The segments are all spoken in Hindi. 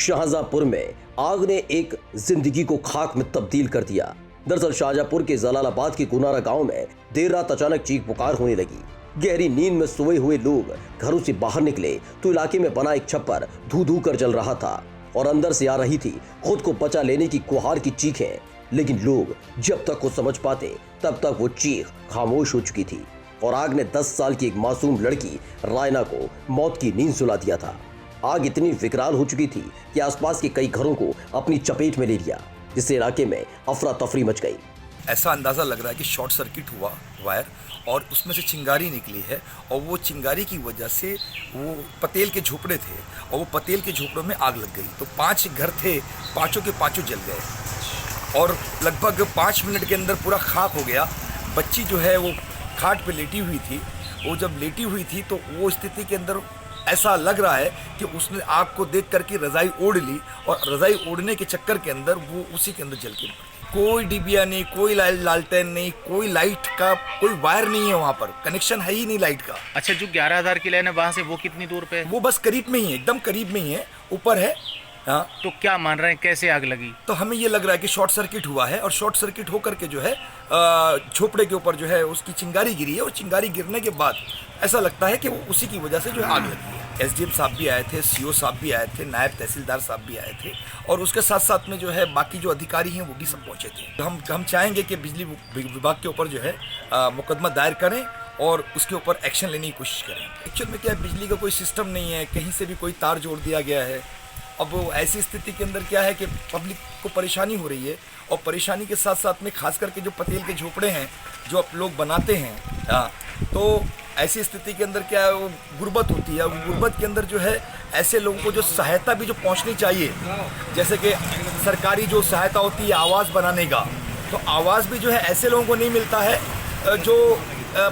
शाहजहांपुर में आग ने एक जिंदगी को खाक में तब्दील कर दिया। दरअसल शाहजहांपुर के जलालाबाद के कुनारा गांव में देर रात अचानक चीख पुकार होने लगी। गहरी नींद में सोए हुए लोग घरों से बाहर निकले तो इलाके में बना एक छप्पर धू धू कर जल रहा था और अंदर से आ रही थी खुद को बचा लेने की गुहार की चीखें। लेकिन लोग जब तक को समझ पाते तब तक वो चीख खामोश हो चुकी थी और आग ने 10 साल की एक मासूम लड़की रायना को मौत की नींद सुला दिया था। आग इतनी विकराल हो चुकी थी कि आसपास के कई घरों को अपनी चपेट में ले लिया, जिससे इलाके में अफरा तफरी मच गई। ऐसा अंदाज़ा लग रहा है कि शॉर्ट सर्किट हुआ वायर और उसमें से चिंगारी निकली है और वो चिंगारी की वजह से वो पतेल के झोपड़े थे और वो पतेल के झोपड़ों में आग लग गई। तो 5 घर थे, पाँचों के पाँचों जल गए और लगभग 5 मिनट के अंदर पूरा खाक हो गया। बच्ची जो है वो खाट पे लेटी हुई थी। वो जब लेटी हुई थी तो वो स्थिति के अंदर ऐसा लग रहा है कि उसने आग को देख करके रज़ाई ओढ़ ली और रज़ाई ओढ़ने के चक्कर के अंदर वो उसी के अंदर जल के कोई डिबिया नहीं, कोई लालटेन नहीं, कोई लाइट का कोई वायर नहीं है, वहाँ पर कनेक्शन है ही नहीं लाइट का। अच्छा, जो 11,000 की लाइन है वहाँ से वो कितनी दूर पे है? वो बस करीब में ही है, एकदम करीब में ही है, ऊपर है। हाँ, तो क्या मान रहे हैं कैसे आग लगी? तो हमें ये लग रहा है कि शॉर्ट सर्किट हुआ है और शॉर्ट सर्किट होकर के जो है झोपड़े के ऊपर जो है उसकी चिंगारी गिरी है और चिंगारी गिरने के बाद ऐसा लगता है कि वो उसी की वजह से जो है आग लगी है। एसडीएम साहब भी आए थे, सीओ साहब भी आए थे, नायब तहसीलदार साहब भी आए थे और उसके साथ साथ में जो है बाकी जो अधिकारी हैं वो भी सब पहुंचे थे। तो हम चाहेंगे कि बिजली विभाग के ऊपर जो है मुकदमा दायर करें और उसके ऊपर एक्शन लेने की कोशिश करें। एक्चुअल में क्या है, बिजली का कोई सिस्टम नहीं है, कहीं से भी कोई तार जोड़ दिया गया है। अब ऐसी स्थिति के अंदर क्या है कि पब्लिक को परेशानी हो रही है और परेशानी के साथ साथ में खास करके जो पतेल के झोपड़े हैं जो आप लोग बनाते हैं, तो ऐसी स्थिति के अंदर क्या है, वो गुर्बत होती है। गुर्बत के अंदर जो है ऐसे लोगों को जो सहायता भी जो पहुंचनी चाहिए, जैसे कि सरकारी जो सहायता होती है आवास बनाने का, तो आवास भी जो है ऐसे लोगों को नहीं मिलता है जो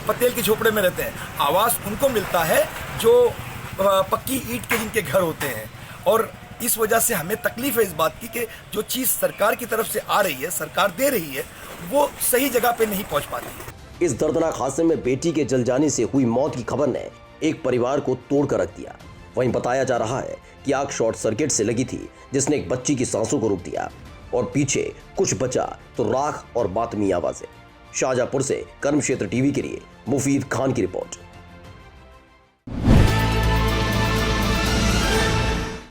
पतेल के झोपड़े में रहते हैं। आवास उनको मिलता है जो पक्की ईंट के जिनके घर होते हैं और इस वजह से हमें तकलीफ है इस बात की कि जो चीज़ सरकार की तरफ से आ रही है, सरकार दे रही है, वो सही जगह पे नहीं पहुंच पाती है। इस दर्दनाक हादसे में बेटी के जल जाने से हुई मौत की खबर ने एक परिवार को तोड़ कर रख दिया। वहीं बताया जा रहा है कि आग शॉर्ट सर्किट से लगी थी, जिसने एक बच्ची की सांसों को रोक दिया और पीछे कुछ बचा तो राख और मातमी आवाजें। शाहजहांपुर से कर्म क्षेत्र टीवी के लिए मुफीद खान की रिपोर्ट।